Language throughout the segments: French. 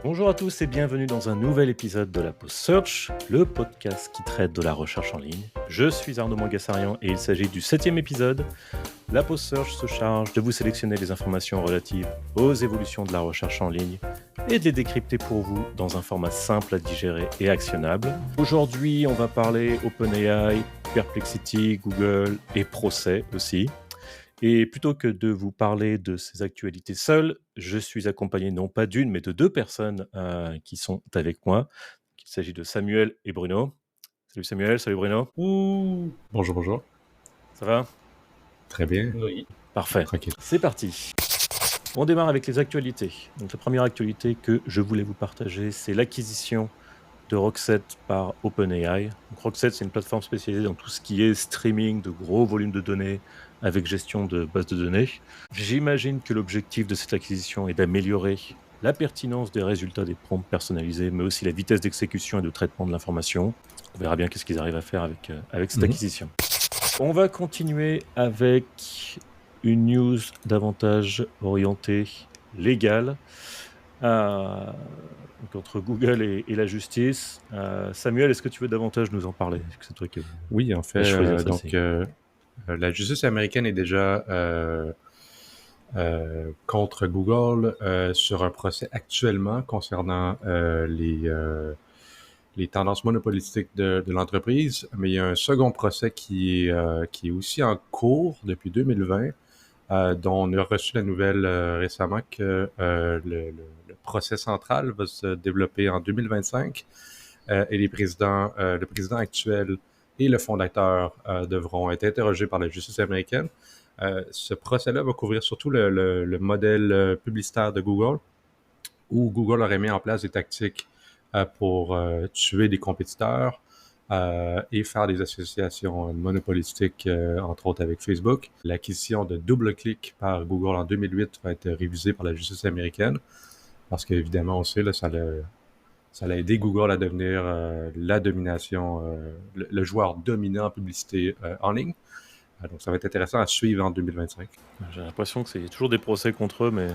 Bonjour à tous et bienvenue dans un nouvel épisode de la Pause Search, le podcast qui traite de la recherche en ligne. Je suis Arnaud Mangassarian et il s'agit du 7e épisode. La Pause Search se charge de vous sélectionner les informations relatives aux évolutions de la recherche en ligne et de les décrypter pour vous dans un format simple à digérer et actionnable. Aujourd'hui, on va parler OpenAI, Perplexity, Google et procès aussi. Et plutôt que de vous parler de ces actualités seul, je suis accompagné non pas d'une, mais de deux personnes qui sont avec moi. Il s'agit de Samuel et Bruno. Salut Samuel, salut Bruno. Bonjour, bonjour. Ça va ? Très bien. Oui. Parfait. Tranquille. C'est parti. On démarre avec les actualités. Donc la première actualité que je voulais vous partager, c'est l'acquisition de Rockset par OpenAI. Donc Rockset, c'est une plateforme spécialisée dans tout ce qui est streaming de gros volumes de données avec gestion de bases de données. J'imagine que l'objectif de cette acquisition est d'améliorer la pertinence des résultats des prompts personnalisés, mais aussi la vitesse d'exécution et de traitement de l'information. On verra bien qu'est-ce qu'ils arrivent à faire avec cette acquisition. On va continuer avec une news davantage orientée légale. Donc entre Google et la justice. Samuel, est-ce que tu veux davantage nous en parler ? C'est toi qui Oui, en fait, choisir ça, donc la justice américaine est déjà contre Google sur un procès actuellement concernant les tendances monopolistiques de l'entreprise, mais il y a un second procès qui est aussi en cours depuis 2020, dont on a reçu la nouvelle récemment que le procès central va se développer en 2025 et le président actuel et le fondateur devront être interrogés par la justice américaine. Ce procès-là va couvrir surtout le modèle publicitaire de Google, où Google aurait mis en place des tactiques pour tuer des compétiteurs et faire des associations monopolistiques, entre autres avec Facebook. L'acquisition de DoubleClick par Google en 2008 va être révisée par la justice américaine parce qu'évidemment, on sait, là, ça a aidé Google à devenir la domination, le joueur dominant en publicité en ligne. Donc, ça va être intéressant à suivre en 2025. J'ai l'impression que c'est toujours des procès contre eux, mais...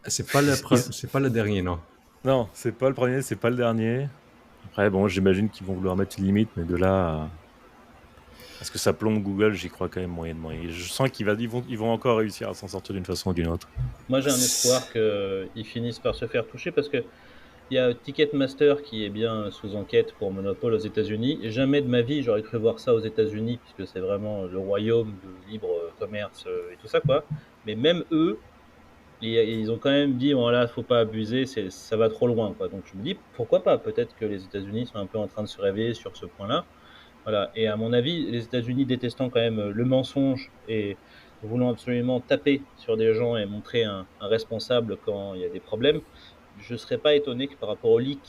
C'est pas le dernier, non. Non, c'est pas le premier, c'est pas le dernier. Après, bon, j'imagine qu'ils vont vouloir mettre une limite, mais de là à ce que ça plombe Google, j'y crois quand même moyennement. Et je sens qu'ils vont encore réussir à s'en sortir d'une façon ou d'une autre. Moi, j'ai un espoir qu'ils finissent par se faire toucher parce que il y a Ticketmaster qui est bien sous enquête pour monopole aux États-Unis. Et jamais de ma vie, j'aurais cru voir ça aux États-Unis, puisque c'est vraiment le royaume du libre commerce et tout ça, quoi. Mais même eux, ils ont quand même dit, voilà, faut pas abuser, ça va trop loin, quoi. Donc je me dis, pourquoi pas ? Peut-être que les États-Unis sont un peu en train de se réveiller sur ce point-là. Voilà. Et à mon avis, les États-Unis détestant quand même le mensonge et voulant absolument taper sur des gens et montrer un responsable quand il y a des problèmes, je ne serais pas étonné que par rapport au leak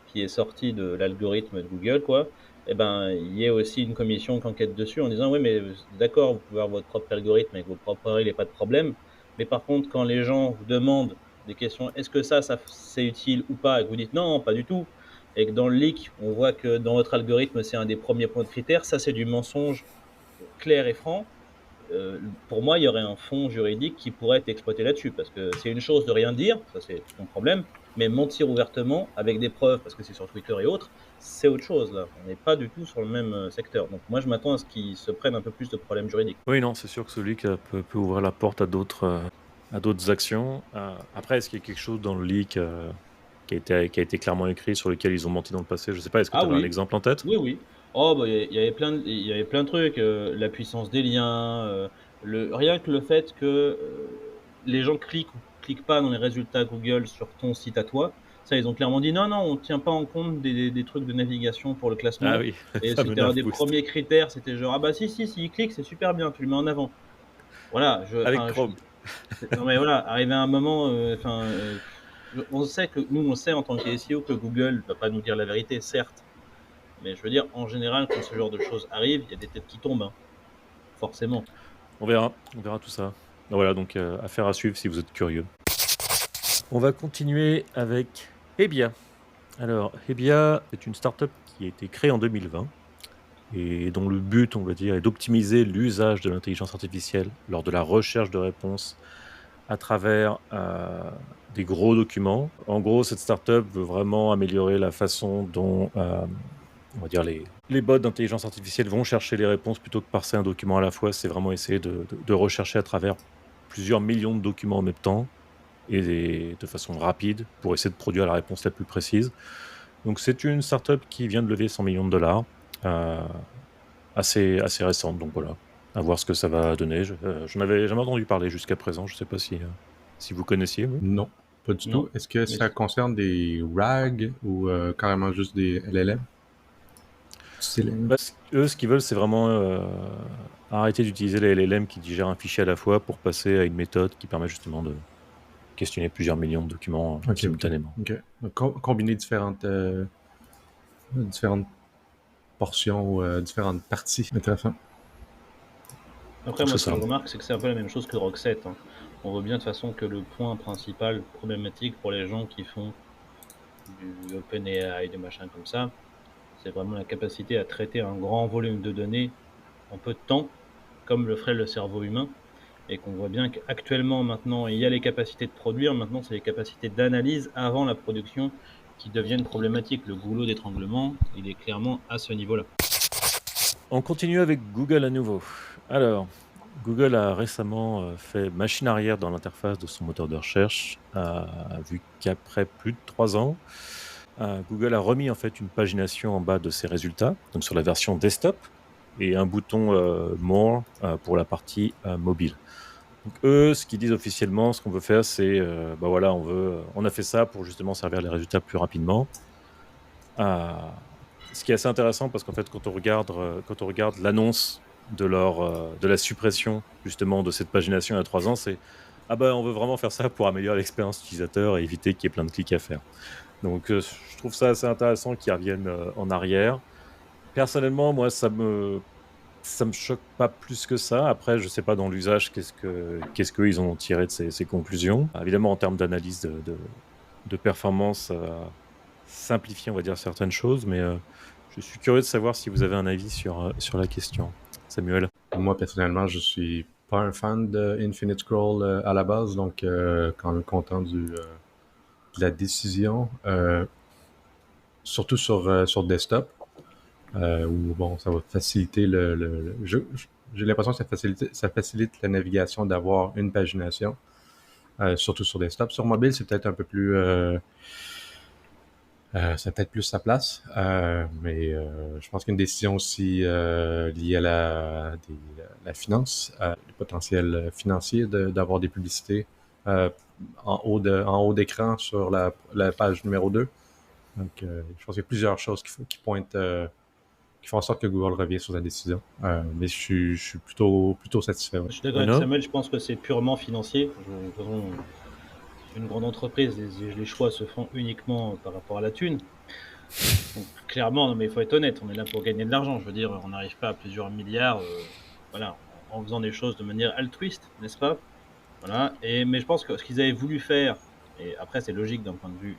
qui est sorti de l'algorithme de Google, quoi, eh ben, il y ait aussi une commission qui enquête dessus en disant oui, mais d'accord, vous pouvez avoir votre propre algorithme avec vos propres règles, il n'y a pas de problème. Mais par contre, quand les gens vous demandent des questions, est-ce que ça c'est utile ou pas, et que vous dites non, pas du tout, et que dans le leak, on voit que dans votre algorithme, c'est un des premiers points de critère, ça c'est du mensonge clair et franc. Pour moi, il y aurait un fond juridique qui pourrait être exploité là-dessus, parce que c'est une chose de rien dire, ça c'est ton problème, mais mentir ouvertement avec des preuves, parce que c'est sur Twitter et autres, c'est autre chose là. On n'est pas du tout sur le même secteur. Donc moi, je m'attends à ce qu'ils se prennent un peu plus de problèmes juridiques. Oui, non, c'est sûr que celui qui peut ouvrir la porte à d'autres actions. Après, est-ce qu'il y a quelque chose dans le leak qui a été clairement écrit, sur lequel ils ont menti dans le passé ? Je sais pas, est-ce que tu as un exemple en tête ? Oui, oui. Oh, bah, il y avait plein de trucs, la puissance des liens, rien que le fait que les gens cliquent ou cliquent pas dans les résultats Google sur ton site à toi, ça, ils ont clairement dit non, non, on tient pas en compte des trucs de navigation pour le classement. Ah oui, Et fameux c'était un des Navboost. premiers critères, c'était genre, ah bah si, il clique, c'est super bien, tu le mets en avant. Voilà. Avec Chrome. Non mais voilà, arrivé à un moment, on sait en tant que SEO que Google ne va pas nous dire la vérité, certes. Mais je veux dire, en général, quand ce genre de choses arrive, il y a des têtes qui tombent, hein. Forcément. On verra tout ça. Voilà, donc affaire à suivre si vous êtes curieux. On va continuer avec Hebia. Alors, Hebia est une startup qui a été créée en 2020 et dont le but, on va dire, est d'optimiser l'usage de l'intelligence artificielle lors de la recherche de réponses à travers des gros documents. En gros, cette startup veut vraiment améliorer la façon dont on va dire les bots d'intelligence artificielle vont chercher les réponses plutôt que parser un document à la fois. C'est vraiment essayer de rechercher à travers plusieurs millions de documents en même temps et de façon rapide pour essayer de produire la réponse la plus précise. Donc c'est une startup qui vient de lever 100 millions de dollars, assez récente. Donc voilà, à voir ce que ça va donner. Je n'avais jamais entendu parler jusqu'à présent. Je ne sais pas si vous connaissiez, vous. Non, pas du Non. tout. Est-ce que Mais ça concerne des RAG ou carrément juste des LLM? CLM? Bah, eux, ce qu'ils veulent, c'est vraiment arrêter d'utiliser les LLM qui digèrent un fichier à la fois pour passer à une méthode qui permet justement de questionner plusieurs millions de documents Ok. simultanément. Donc, combiner différentes portions ou différentes parties. Intéressant. Après, moi, C'est ce que ça. je remarque, c'est que c'est un peu la même chose que Rockset. Hein. On voit bien de toute façon que le point principal problématique pour les gens qui font du OpenAI, des machins comme ça, c'est vraiment la capacité à traiter un grand volume de données en peu de temps, comme le ferait le cerveau humain. Et qu'on voit bien qu'actuellement, maintenant, il y a les capacités de produire, maintenant, c'est les capacités d'analyse avant la production qui deviennent problématiques. Le goulot d'étranglement, il est clairement à ce niveau-là. On continue avec Google à nouveau. Alors, Google a récemment fait machine arrière dans l'interface de son moteur de recherche, vu qu'après plus de 3 ans, Google a remis en fait une pagination en bas de ses résultats, donc sur la version desktop, et un bouton More pour la partie mobile. Donc eux, ce qu'ils disent officiellement, ce qu'on veut faire, c'est, bah voilà, on a fait ça pour justement servir les résultats plus rapidement. Ce qui est assez intéressant parce qu'en fait, quand on regarde l'annonce de la suppression justement de cette pagination il y a 3 ans, c'est ah ben on veut vraiment faire ça pour améliorer l'expérience utilisateur et éviter qu'il y ait plein de clics à faire. Donc je trouve ça assez intéressant qu'ils reviennent en arrière. Personnellement, moi, ça me choque pas plus que ça. Après, je sais pas dans l'usage qu'est-ce qu'ils ont tiré de ces conclusions. Évidemment, en termes d'analyse de performance, ça va simplifier, on va dire, certaines choses, mais je suis curieux de savoir si vous avez un avis sur la question. Samuel. Moi, personnellement, je suis pas un fan de Infinite Scroll à la base, donc quand même content de la décision, surtout sur desktop, où bon, ça va faciliter j'ai l'impression que ça facilite la navigation d'avoir une pagination, surtout sur desktop. Sur mobile, c'est peut-être un peu plus ça a peut-être plus sa place, mais je pense qu'une décision aussi liée à la finance, le potentiel financier d'avoir des publicités en haut d'écran sur la page numéro 2. Donc, je pense qu'il y a plusieurs choses qui pointent, qui font en sorte que Google revient sur sa décision. Mais je suis plutôt satisfait. Ouais. Je suis d'accord avec Samuel, je pense que c'est purement financier. De toute façon, c'est une grande entreprise, les choix se font uniquement par rapport à la thune. Donc, clairement, non, mais il faut être honnête, on est là pour gagner de l'argent. Je veux dire, on n'arrive pas à plusieurs milliards voilà, en faisant des choses de manière altruiste, n'est-ce pas? Voilà. Mais je pense que ce qu'ils avaient voulu faire, et après c'est logique d'un point de vue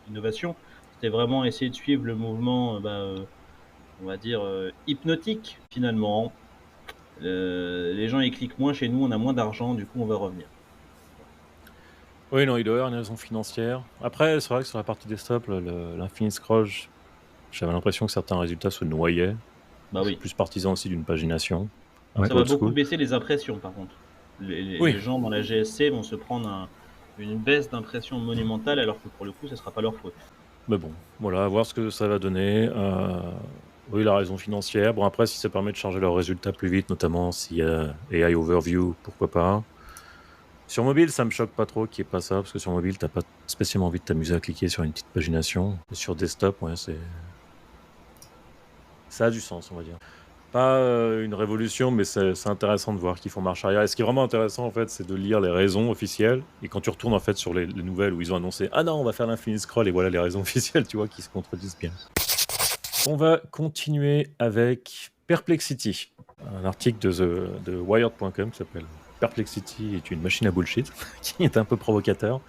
innovation, c'était vraiment essayer de suivre le mouvement, on va dire, hypnotique finalement. Les gens ils cliquent moins chez nous, on a moins d'argent, du coup on va revenir. Oui, non, il doit y avoir une raison financière. Après, c'est vrai que sur la partie desktop, l'Infinite Scroll, j'avais l'impression que certains résultats se noyaient. Bah Je suis oui. plus partisan aussi d'une pagination. Ça va beaucoup baisser les impressions par contre. Oui. Les gens dans la GSC vont se prendre une baisse d'impression monumentale alors que pour le coup, ce ne sera pas leur faute. Mais bon, voilà, à voir ce que ça va donner. Oui, la raison financière. Bon, après, si ça permet de charger leurs résultats plus vite, notamment s'il y a AI Overview, pourquoi pas. Sur mobile, ça me choque pas trop qu'il n'y ait pas ça, parce que sur mobile, t'as pas spécialement envie de t'amuser à cliquer sur une petite pagination. Et sur desktop, ouais, ça a du sens, on va dire. Pas une révolution, mais c'est intéressant de voir qu'ils font marche arrière. Et ce qui est vraiment intéressant, en fait, c'est de lire les raisons officielles. Et quand tu retournes, en fait, sur les nouvelles où ils ont annoncé « Ah non, on va faire l'infinite scroll », et voilà les raisons officielles, tu vois, qui se contredisent bien. On va continuer avec Perplexity. Un article de Wired.com qui s'appelle « Perplexity est une machine à bullshit », qui est un peu provocateur.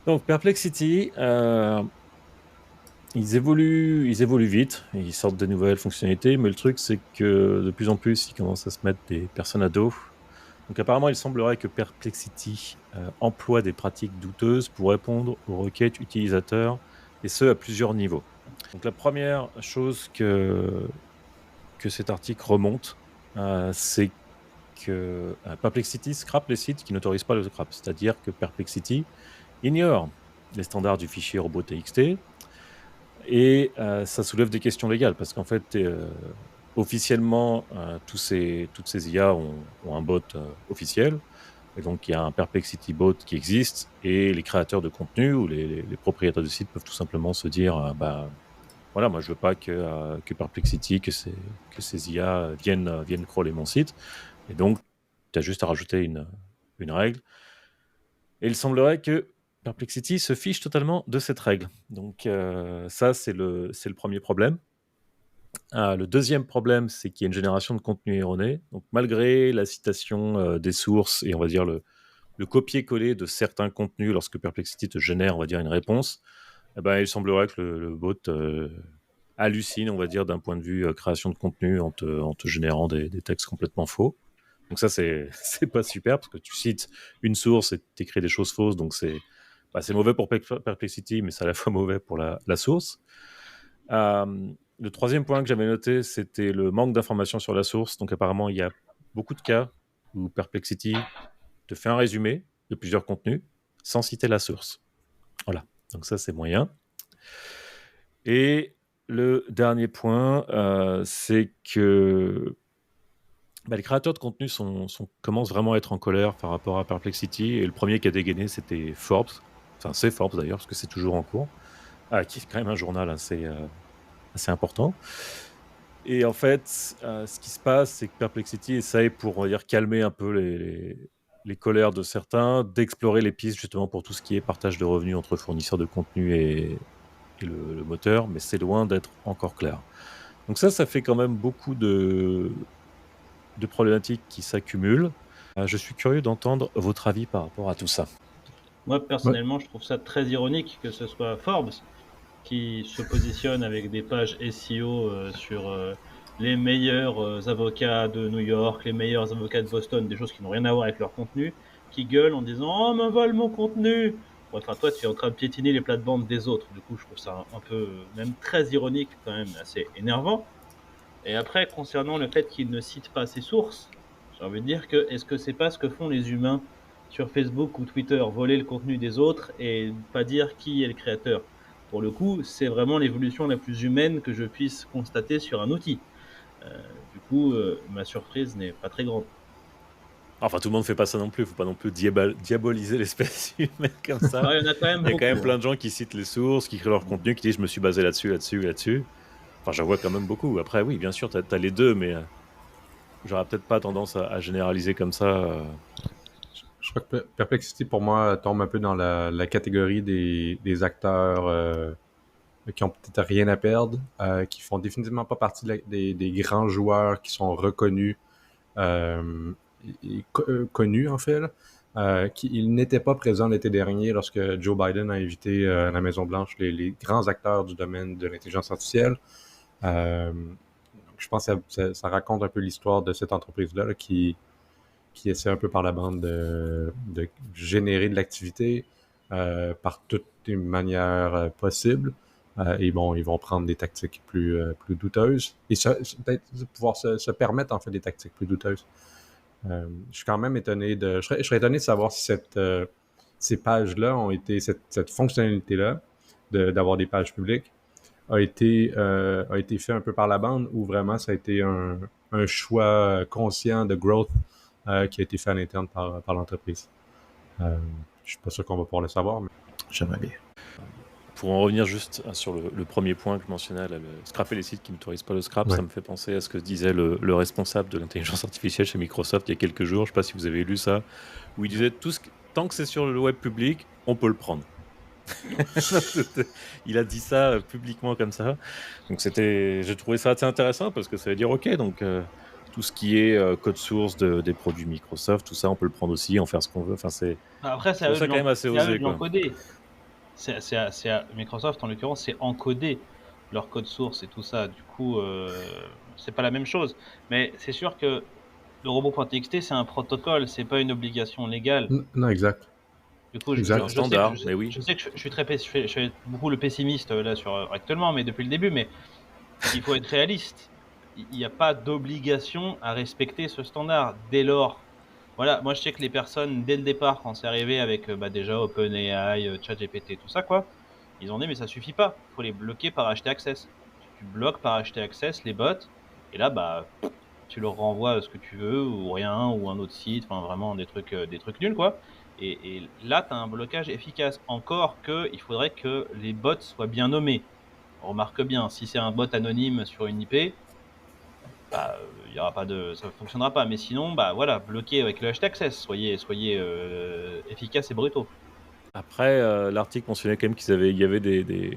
Donc, Perplexity... Ils évoluent vite, ils sortent de nouvelles fonctionnalités, mais le truc c'est que de plus en plus ils commencent à se mettre des personnes à dos Donc apparemment, il semblerait que Perplexity emploie des pratiques douteuses pour répondre aux requêtes utilisateurs, et ce à plusieurs niveaux. Donc la première chose que cet article remonte, c'est que Perplexity scrape les sites qui n'autorisent pas le scrap. C'est-à-dire que Perplexity ignore les standards du fichier robot.txt, et ça soulève des questions légales, parce qu'en fait, officiellement, toutes ces IA ont un bot officiel, et donc il y a un Perplexity bot qui existe, et les créateurs de contenu ou les propriétaires de sites peuvent tout simplement se dire voilà, moi je veux pas que Perplexity, que ces IA viennent crawler mon site, et donc tu as juste à rajouter une règle. Et il semblerait que Perplexity se fiche totalement de cette règle. Donc ça, c'est le premier problème. Le deuxième problème, c'est qu'il y a une génération de contenu erroné. Donc malgré la citation des sources et on va dire le copier-coller de certains contenus lorsque Perplexity te génère, on va dire, une réponse, il semblerait que le bot hallucine, on va dire, d'un point de vue création de contenu en te générant des textes complètement faux. Donc ça, c'est pas super, parce que tu cites une source et tu écris des choses fausses, donc c'est mauvais pour Perplexity, mais c'est à la fois mauvais pour la source. Le troisième point que j'avais noté, c'était le manque d'informations sur la source. Donc apparemment, il y a beaucoup de cas où Perplexity te fait un résumé de plusieurs contenus sans citer la source. Voilà, donc ça, c'est moyen. Et le dernier point, c'est que les créateurs de contenu commencent vraiment à être en colère par rapport à Perplexity. Et le premier qui a dégainé, c'était Forbes. Enfin, c'est Forbes d'ailleurs, parce que c'est toujours en cours. Qui est quand même un journal assez important. Et en fait, ce qui se passe, c'est que Perplexity essaye, pour, on va dire, calmer un peu les colères de certains, d'explorer les pistes justement pour tout ce qui est partage de revenus entre fournisseurs de contenu et le moteur, mais c'est loin d'être encore clair. Donc ça fait quand même beaucoup de problématiques qui s'accumulent. Je suis curieux d'entendre votre avis par rapport à tout ça. Moi, personnellement, je trouve ça très ironique que ce soit Forbes qui se positionne avec des pages SEO sur les meilleurs avocats de New York, les meilleurs avocats de Boston, des choses qui n'ont rien à voir avec leur contenu, qui gueulent en disant « Oh, me vole mon contenu !» Enfin, toi, tu es en train de piétiner les plates-bandes des autres. Du coup, je trouve ça un peu, même très ironique, quand même assez énervant. Et après, concernant le fait qu'il ne cite pas ses sources, j'ai envie de dire que est-ce que c'est pas ce que font les humains sur Facebook ou Twitter, voler le contenu des autres et pas dire qui est le créateur? Pour le coup, c'est vraiment l'évolution la plus humaine que je puisse constater sur un outil. Du coup, ma surprise n'est pas très grande. Enfin, tout le monde ne fait pas ça non plus. Il ne faut pas non plus diaboliser l'espèce humaine comme ça. Il y en a quand même Il y a beaucoup. quand même plein de gens qui citent les sources, qui créent leur contenu, qui disent je me suis basé là-dessus. Enfin, j'en vois quand même beaucoup. Après, oui, bien sûr, tu as les deux, mais j'aurais peut-être pas tendance à généraliser comme ça. Je crois que Perplexity, pour moi, tombe un peu dans la catégorie des acteurs qui ont peut-être rien à perdre, qui font définitivement pas partie des grands joueurs qui sont reconnus et connus, en fait, ils n'étaient pas présents l'été dernier lorsque Joe Biden a invité à la Maison-Blanche les grands acteurs du domaine de l'intelligence artificielle. Je pense que ça raconte un peu l'histoire de cette entreprise-là là, qui essaie un peu par la bande de générer de l'activité par toutes les manières possibles. Et bon, ils vont prendre des tactiques plus douteuses et peut-être pouvoir se permettre en fait des tactiques plus douteuses. Je suis quand même étonné je serais étonné de savoir si ces pages-là ont été, cette fonctionnalité-là d'avoir des pages publiques a été fait un peu par la bande ou vraiment ça a été un choix conscient de growth qui a été fait à l'interne par l'entreprise. Je suis pas sûr qu'on va pouvoir le savoir, mais j'aimerais bien. Pour en revenir juste sur le premier point que je mentionnais, le scraper les sites qui n'autorisent pas le scrap, ça me fait penser à ce que disait le responsable de l'intelligence artificielle chez Microsoft il y a quelques jours. Je ne sais pas si vous avez lu ça, où il disait tant que c'est sur le web public, on peut le prendre. Il a dit ça publiquement comme ça. Donc j'ai trouvé ça assez intéressant parce que ça veut dire ok, donc tout ce qui est code source des produits Microsoft, tout ça, on peut le prendre aussi, en faire ce qu'on veut. Enfin, Après, c'est à eux de l'encoder. C'est à Microsoft, en l'occurrence, c'est encoder leur code source et tout ça. Du coup, c'est pas la même chose. Mais c'est sûr que le robot.txt, c'est un protocole, c'est pas une obligation légale. Non, exact. Du coup, Exact. C'est un standard, mais oui. je sais que je suis je fais beaucoup le pessimiste là actuellement, mais depuis le début, mais il faut être réaliste. Il n'y a pas d'obligation à respecter ce standard. Dès lors, voilà, moi je sais que les personnes, dès le départ, quand c'est arrivé avec déjà OpenAI, ChatGPT, tout ça, quoi, ils ont dit mais ça suffit pas, il faut les bloquer par HT Access. Tu bloques par HT Access les bots, et là, tu leur renvoies ce que tu veux, ou rien, ou un autre site, enfin vraiment des trucs nuls, quoi. Et là, tu as un blocage efficace. Encore que il faudrait que les bots soient bien nommés. On remarque bien, si c'est un bot anonyme sur une IP, il y aura pas de, ça fonctionnera pas. Mais sinon, voilà, bloqué avec le hashtag access. Soyez efficaces et brutaux. Après, l'article mentionnait quand même il y avait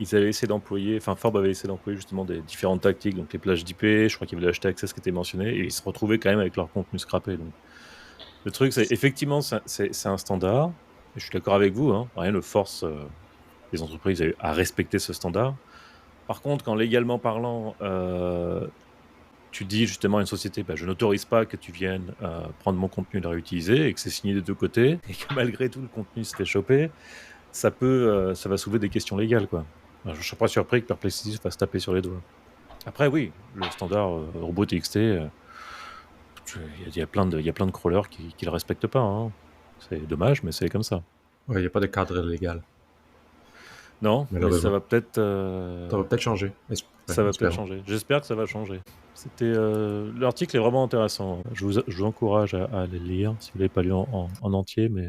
ils avaient essayé d'employer, enfin Forbes avait essayé d'employer justement des différentes tactiques, donc les plages d'IP, je crois qu'il y avait le hashtag access qui était mentionné, et ils se retrouvaient quand même avec leur contenu scrappé. Donc. Le truc, c'est effectivement, c'est un standard, et je suis d'accord avec vous, hein, rien ne force les entreprises à respecter ce standard. Par contre, quand légalement parlant, tu dis justement à une société, je n'autorise pas que tu viennes prendre mon contenu et le réutiliser, et que c'est signé des deux côtés, et que malgré tout le contenu se fait choper, ça va soulever des questions légales, quoi. Je ne serais pas surpris que Perplexity se fasse taper sur les doigts. Après, oui, le standard robot TXT, il y a plein de crawlers qui le respectent pas, hein. C'est dommage, mais c'est comme ça. Ouais, il n'y a pas de cadre légal. Non, mais ça va peut-être... Ça va peut-être changer. Ça va peut-être changer. J'espère que ça va changer. L'article est vraiment intéressant. Je vous encourage à aller le lire si vous ne l'avez pas lu en entier, mais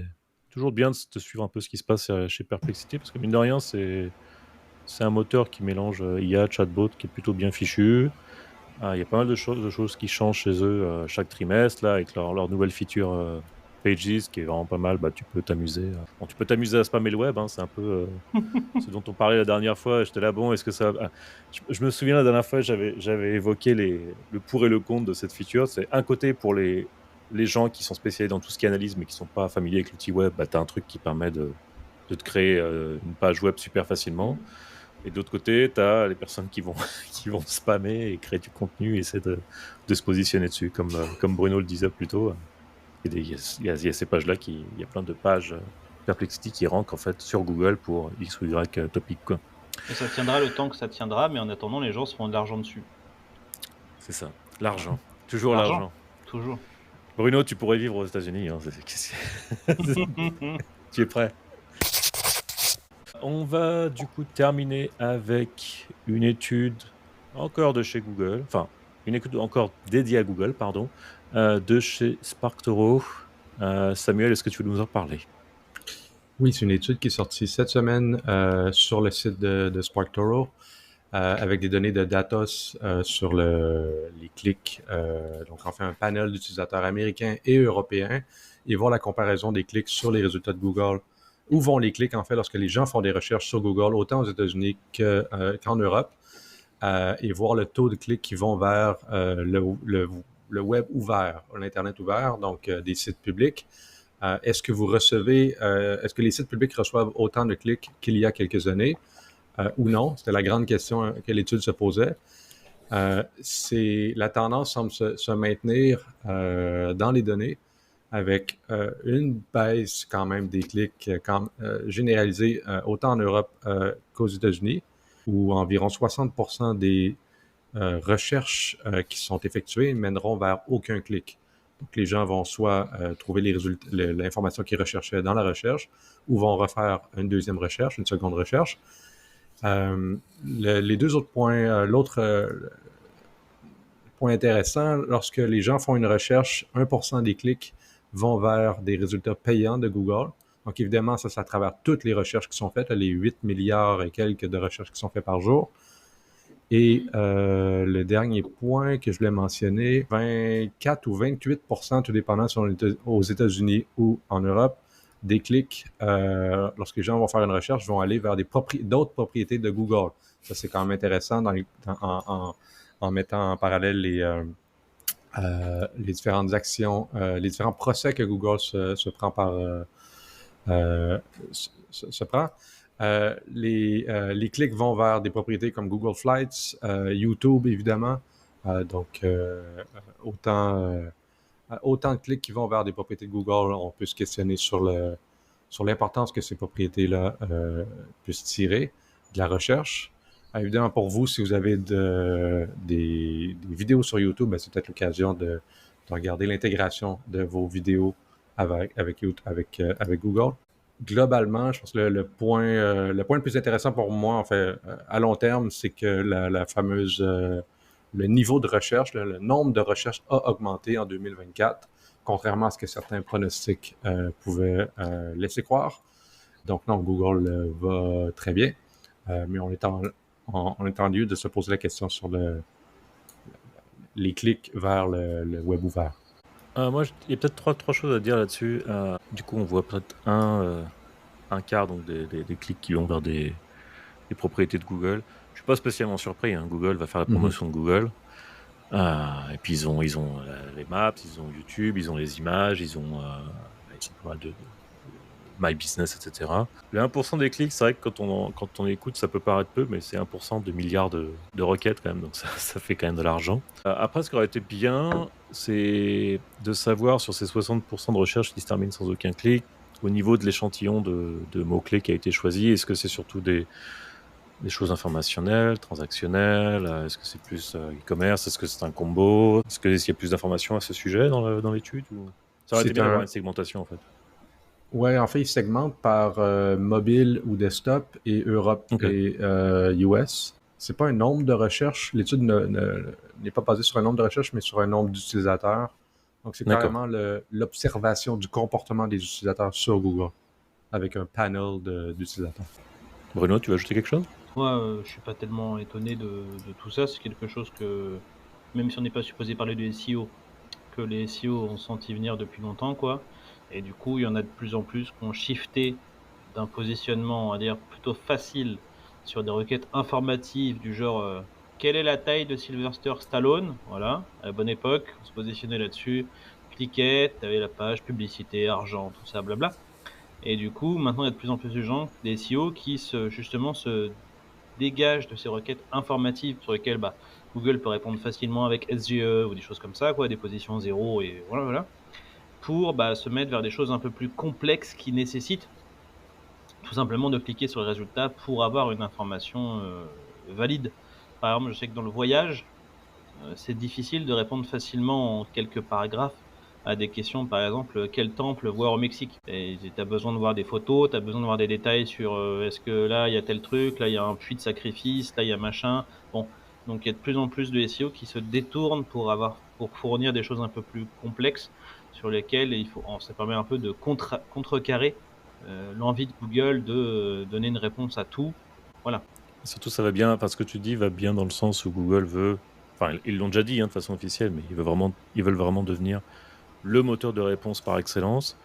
toujours bien de suivre un peu ce qui se passe chez Perplexity, parce que mine de rien, c'est un moteur qui mélange IA, chatbot, qui est plutôt bien fichu. Il y a pas mal de choses qui changent chez eux chaque trimestre, là, avec leur nouvelle feature Pages, qui est vraiment pas mal. Tu peux t'amuser. Bon, tu peux t'amuser à spammer le web, hein, c'est un peu ce dont on parlait la dernière fois. J'étais là, bon, est-ce que ça... je me souviens la dernière fois, j'avais évoqué le pour et le contre de cette feature. C'est un côté pour les gens qui sont spécialisés dans tout ce qui est analyse, mais qui sont pas familiers avec l'outil web. Tu as un truc qui permet de te créer une page web super facilement. Et de l'autre côté, tu as les personnes qui vont, qui vont spammer et créer du contenu et essayer de se positionner dessus, comme Bruno le disait plus tôt. Il y a ces pages-là, il y a plein de pages Perplexity qui rankent en fait sur Google pour X ou Y topic, quoi. Et ça tiendra le temps que ça tiendra, mais en attendant, les gens se font de l'argent dessus. C'est ça, l'argent. Toujours l'argent. Toujours. Bruno, tu pourrais vivre aux États-Unis. Hein. Tu es prêt? On va du coup terminer avec une étude encore de chez Google, enfin une étude encore dédiée à Google, pardon, de chez SparkToro. Samuel, est-ce que tu veux nous en parler? Oui, c'est une étude qui est sortie cette semaine sur le site de SparkToro avec des données de Datos sur les clics. Donc, on fait un panel d'utilisateurs américains et européens et voir la comparaison des clics sur les résultats de Google. Où vont les clics, en fait, lorsque les gens font des recherches sur Google, autant aux États-Unis qu'en Europe, et voir le taux de clics qui vont vers le web ouvert, l'Internet ouvert, donc des sites publics. Est-ce que les sites publics reçoivent autant de clics qu'il y a quelques années ou non? C'était la grande question que l'étude se posait. La tendance semble se maintenir dans les données avec une baisse quand même des clics généralisée autant en Europe qu'aux États-Unis, où environ 60% des recherches qui sont effectuées mèneront vers aucun clic. Donc, les gens vont soit trouver les résultats, l'information qu'ils recherchaient dans la recherche, ou vont refaire une deuxième recherche, une seconde recherche. Les deux autres points, l'autre point intéressant, lorsque les gens font une recherche, 1% des clics vont vers des résultats payants de Google. Donc, évidemment, ça, c'est à travers toutes les recherches qui sont faites, les 8 milliards et quelques de recherches qui sont faites par jour. Et le dernier point que je voulais mentionner, 24 ou 28%, tout dépendant si on est aux États-Unis ou en Europe, des clics, lorsque les gens vont faire une recherche, vont aller vers d'autres propriétés de Google. Ça, c'est quand même intéressant en mettant en parallèle les différentes actions, les différents procès que Google se prend. Les clics vont vers des propriétés comme Google Flights, YouTube évidemment, Donc, autant de clics qui vont vers des propriétés de Google, on peut se questionner sur l'importance que ces propriétés-là puissent tirer de la recherche. Évidemment, pour vous, si vous avez des vidéos sur YouTube, ben, c'est peut-être l'occasion de regarder l'intégration de vos vidéos avec Google. Globalement, je pense que le point le plus intéressant pour moi, en fait, à long terme, c'est que la fameuse le niveau de recherche, le nombre de recherches a augmenté en 2024, contrairement à ce que certains pronostics pouvaient laisser croire. Donc non, Google va très bien, mais on est en lieu de se poser la question sur les clics vers le web ouvert. Moi, il y a peut-être trois choses à dire là-dessus. Du coup, on voit peut-être un quart donc des clics qui vont vers des propriétés de Google. Je suis pas spécialement surpris, hein. Google va faire la promotion de Google. Et puis ils ont les maps, ils ont YouTube, ils ont les images, ils ont pas mal de My Business, etc. Le 1% des clics, c'est vrai que quand on écoute, ça peut paraître peu, mais c'est 1% de milliards de requêtes quand même, donc ça fait quand même de l'argent. Après, ce qui aurait été bien, c'est de savoir sur ces 60% de recherches qui se terminent sans aucun clic, au niveau de l'échantillon de mots-clés qui a été choisi, est-ce que c'est surtout des choses informationnelles, transactionnelles, est-ce que c'est plus e-commerce, est-ce que c'est un combo, est-ce qu'il y a plus d'informations à ce sujet dans l'étude ou... Ça aurait été bien d'avoir une segmentation en fait. Ouais, en fait, ils segmentent par mobile ou desktop et Europe et US. C'est pas un nombre de recherches. L'étude n'est pas basée sur un nombre de recherches, mais sur un nombre d'utilisateurs. Donc, c'est carrément l'observation du comportement des utilisateurs sur Google avec un panel d'utilisateurs. Bruno, tu veux ajouter quelque chose? Moi, je suis pas tellement étonné de tout ça. C'est quelque chose que, même si on n'est pas supposé parler de SEO, que les SEO ont senti venir depuis longtemps, quoi. Et du coup, il y en a de plus en plus qui ont shifté d'un positionnement, on va dire, plutôt facile sur des requêtes informatives du genre quelle est la taille de Sylvester Stallone? Voilà, à la bonne époque, on se positionnait là-dessus, cliquait, tu avais la page, publicité, argent, tout ça, blabla. Et du coup, maintenant, il y a de plus en plus de gens, des SEO, qui justement se dégagent de ces requêtes informatives sur lesquelles Google peut répondre facilement avec SGE ou des choses comme ça, quoi, des positions 0 et voilà, pour se mettre vers des choses un peu plus complexes qui nécessitent tout simplement de cliquer sur les résultats pour avoir une information valide. Par exemple, je sais que dans le voyage, c'est difficile de répondre facilement en quelques paragraphes à des questions, par exemple, quel temple voir au Mexique? Et tu as besoin de voir des photos, tu as besoin de voir des détails sur est-ce que là, il y a tel truc, là, il y a un puits de sacrifice, là, il y a machin. Bon, donc il y a de plus en plus de SEO qui se détournent pour fournir des choses un peu plus complexes sur lesquelles ça permet un peu de contrecarrer l'envie de Google de donner une réponse à tout. Voilà. Surtout, ça va bien, enfin, ce que tu dis va bien dans le sens où Google veut, enfin, ils l'ont déjà dit de façon officielle, mais ils veulent vraiment devenir le moteur de réponse par excellence.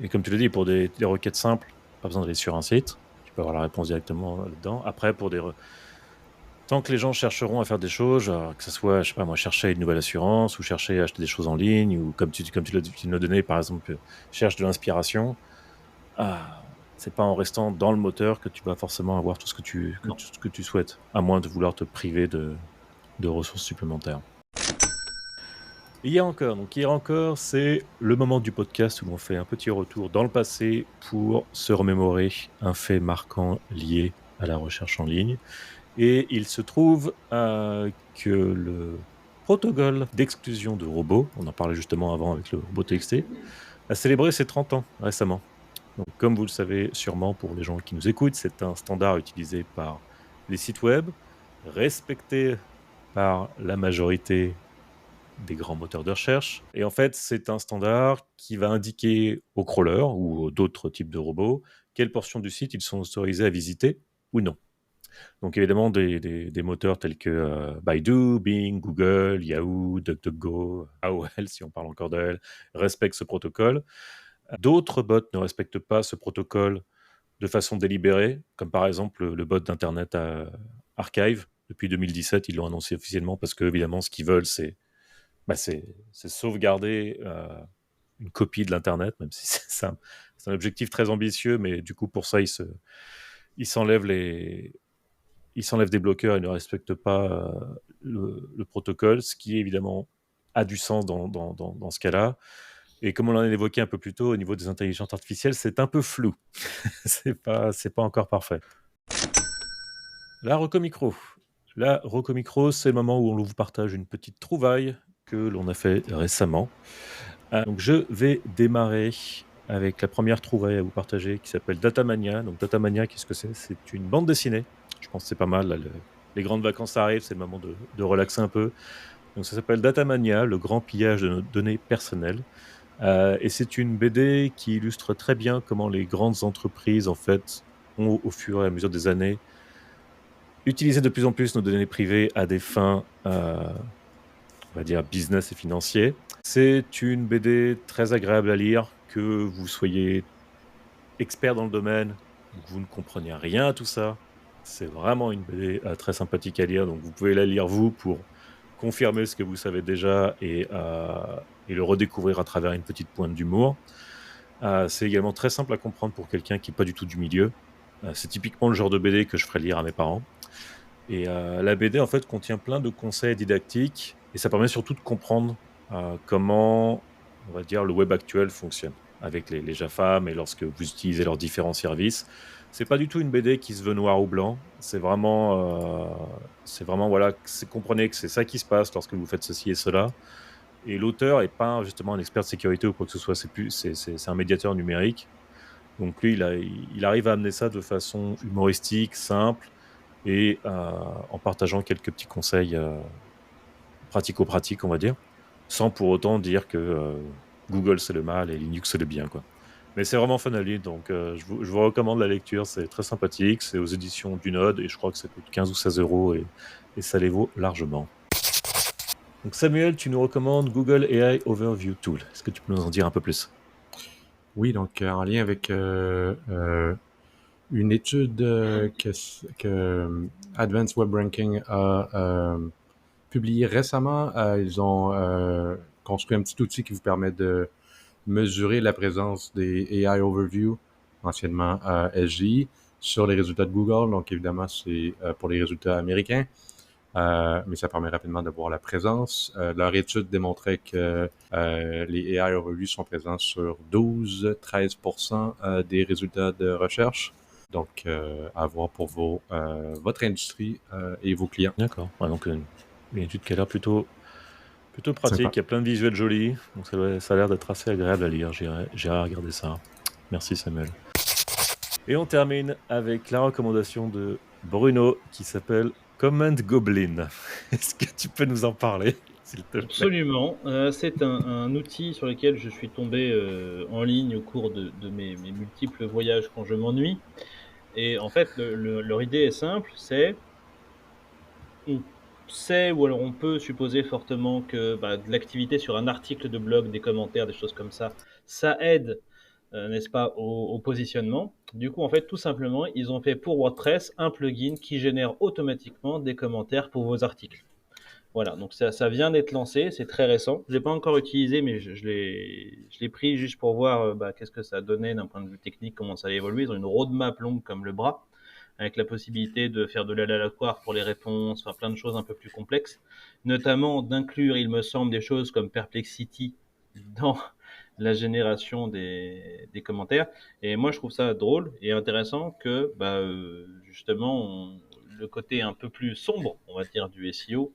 Et comme tu le dis, pour des requêtes simples, pas besoin d'aller sur un site, tu peux avoir la réponse directement là-dedans. Après, tant que les gens chercheront à faire des choses, que ce soit, je sais pas moi, chercher une nouvelle assurance ou chercher à acheter des choses en ligne, ou comme tu l'as donné, par exemple, cherche de l'inspiration, c'est pas en restant dans le moteur que tu vas forcément avoir tout ce que tu souhaites, à moins de vouloir te priver de ressources supplémentaires. Et hier encore, c'est le moment du podcast où on fait un petit retour dans le passé pour se remémorer un fait marquant lié à la recherche en ligne. Et il se trouve que le protocole d'exclusion de robots, on en parlait justement avant avec le robot TXT, a célébré ses 30 ans récemment. Donc, comme vous le savez sûrement pour les gens qui nous écoutent, c'est un standard utilisé par les sites web, respecté par la majorité des grands moteurs de recherche. Et en fait, c'est un standard qui va indiquer aux crawlers ou d'autres types de robots quelle portion du site ils sont autorisés à visiter ou non. Donc évidemment, des moteurs tels que Baidu, Bing, Google, Yahoo, DuckDuckGo, AOL, si on parle encore d'AOL, respectent ce protocole. D'autres bots ne respectent pas ce protocole de façon délibérée, comme par exemple le bot d'Internet Archive. Depuis 2017, ils l'ont annoncé officiellement parce que, évidemment, ce qu'ils veulent, c'est sauvegarder une copie de l'Internet, même si c'est un objectif très ambitieux, mais du coup, pour ça, ils s'enlèvent il s'enlève des bloqueurs, il ne respecte pas le protocole, ce qui évidemment a du sens dans ce cas-là. Et comme on l'a évoqué un peu plus tôt, au niveau des intelligences artificielles, c'est un peu flou. c'est pas encore parfait. La Reco Micro. La Reco Micro, c'est le moment où on vous partage une petite trouvaille que l'on a fait récemment. Donc je vais démarrer avec la première trouvaille à vous partager qui s'appelle Datamania. Donc Datamania, qu'est-ce que c'est ? C'est une bande dessinée. Je pense que c'est pas mal. Là, les grandes vacances arrivent, c'est le moment de relaxer un peu. Donc ça s'appelle Datamania, le grand pillage de nos données personnelles. Et c'est une BD qui illustre très bien comment les grandes entreprises, en fait, ont au fur et à mesure des années utilisé de plus en plus nos données privées à des fins, on va dire, business et financiers. C'est une BD très agréable à lire, que vous soyez expert dans le domaine ou que vous ne compreniez rien à tout ça. C'est vraiment une BD très sympathique à lire, donc vous pouvez la lire vous pour confirmer ce que vous savez déjà et le redécouvrir à travers une petite pointe d'humour. C'est également très simple à comprendre pour quelqu'un qui n'est pas du tout du milieu. C'est typiquement le genre de BD que je ferais lire à mes parents. Et la BD, en fait, contient plein de conseils didactiques et ça permet surtout de comprendre comment, on va dire, le web actuel fonctionne avec les GAFAM et lorsque vous utilisez leurs différents services. C'est pas du tout une BD qui se veut noir ou blanc. C'est vraiment, voilà, comprenez que c'est ça qui se passe lorsque vous faites ceci et cela. Et l'auteur n'est pas justement un expert de sécurité ou quoi que ce soit. C'est un médiateur numérique. Donc lui, il arrive à amener ça de façon humoristique, simple, et en partageant quelques petits conseils pratico-pratiques, on va dire, sans pour autant dire que Google c'est le mal et Linux c'est le bien, quoi. Mais c'est vraiment fun à lire, donc je vous recommande la lecture, c'est très sympathique, c'est aux éditions du Node et je crois que ça coûte 15 ou 16 € et ça les vaut largement. Donc Samuel, tu nous recommandes Google AI Overview Tool. Est-ce que tu peux nous en dire un peu plus ? Oui, donc en lien avec une étude que Advanced Web Ranking a publiée récemment, ils ont construit un petit outil qui vous permet de mesurer la présence des AI Overview, anciennement SGI, sur les résultats de Google. Donc évidemment, c'est pour les résultats américains. Mais ça permet rapidement de voir la présence. Leur étude démontrait que les AI Overviews sont présents sur 12-13% des résultats de recherche. Donc, à voir pour votre industrie et vos clients. D'accord. Ouais, donc une étude qui a l'air plutôt pratique. Il y a plein de visuels jolis. Donc ça a l'air d'être assez agréable à lire. J'irai regarder ça. Merci Samuel. Et on termine avec la recommandation de Bruno qui s'appelle Command Goblin. Est-ce que tu peux nous en parler, s'il te plaît ? Absolument. C'est un outil sur lequel je suis tombé en ligne au cours de mes multiples voyages quand je m'ennuie. Et en fait, leur idée est simple, on sait ou alors on peut supposer fortement que de l'activité sur un article de blog, des commentaires, des choses comme ça aide, n'est-ce pas, au positionnement. Du coup, en fait, tout simplement, ils ont fait pour WordPress un plugin qui génère automatiquement des commentaires pour vos articles. Voilà, donc ça vient d'être lancé, c'est très récent. Je l'ai pas encore utilisé, mais je l'ai pris juste pour voir qu'est-ce que ça donnait d'un point de vue technique, comment ça allait évoluer. Ils ont une roadmap longue comme le bras, avec la possibilité de faire de l'aléatoire pour les réponses, enfin plein de choses un peu plus complexes, notamment d'inclure, il me semble, des choses comme Perplexity dans la génération des commentaires. Et moi, je trouve ça drôle et intéressant que justement le côté un peu plus sombre, on va dire, du SEO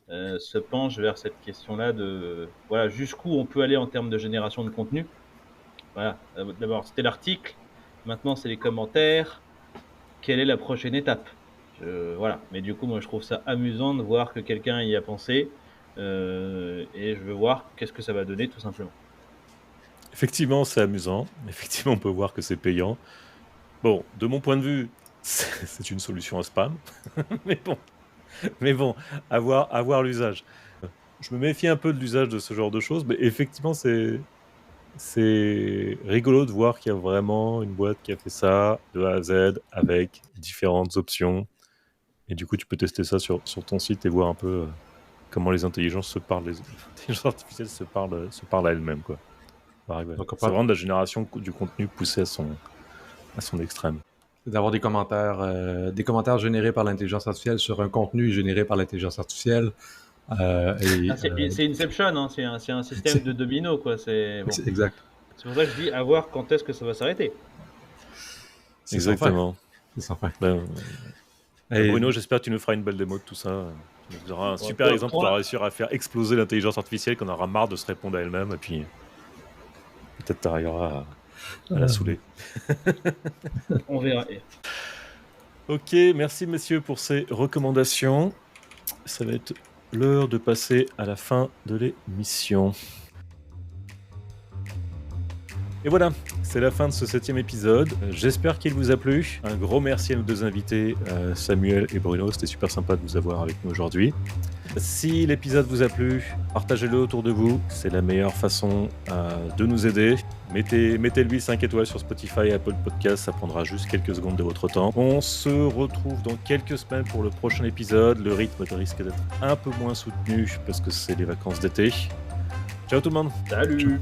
se penche vers cette question-là de voilà jusqu'où on peut aller en termes de génération de contenu. Voilà, d'abord c'était l'article, maintenant c'est les commentaires. Quelle est la prochaine étape ? Voilà, mais du coup moi je trouve ça amusant de voir que quelqu'un y a pensé et je veux voir qu'est-ce que ça va donner tout simplement. Effectivement, c'est amusant. Effectivement, on peut voir que c'est payant. Bon, de mon point de vue, c'est une solution à spam. mais bon, à voir l'usage. Je me méfie un peu de l'usage de ce genre de choses, mais effectivement, c'est rigolo de voir qu'il y a vraiment une boîte qui a fait ça de A à Z avec différentes options. Et du coup, tu peux tester ça sur ton site et voir un peu comment les intelligences artificielles se parlent à elles-mêmes, quoi. C'est vraiment de la génération du contenu poussé à son extrême. d'avoir des commentaires générés par l'intelligence artificielle sur un contenu généré par l'intelligence artificielle. C'est Inception, hein, c'est un système de domino, quoi. Bon. C'est exact. C'est pour ça que je dis à voir quand est-ce que ça va s'arrêter. C'est exactement. C'est sans fin. Bruno, j'espère que tu nous feras une belle démo de tout ça. Tu auras un super exemple pour réussir à faire exploser l'intelligence artificielle, qu'on aura marre de se répondre à elle-même, et puis peut-être tu arriveras à la saouler. On verra. Ok, merci messieurs pour ces recommandations. Ça va être l'heure de passer à la fin de l'émission. Et voilà, c'est la fin de ce 7e épisode. J'espère qu'il vous a plu. Un gros merci à nos deux invités, Samuel et Bruno. C'était super sympa de vous avoir avec nous aujourd'hui. Si l'épisode vous a plu, partagez-le autour de vous. C'est la meilleure façon de nous aider. Mettez-lui 5 étoiles sur Spotify et Apple Podcasts. Ça prendra juste quelques secondes de votre temps. On se retrouve dans quelques semaines pour le prochain épisode. Le rythme risque d'être un peu moins soutenu parce que c'est les vacances d'été. Ciao tout le monde. Salut. Ciao.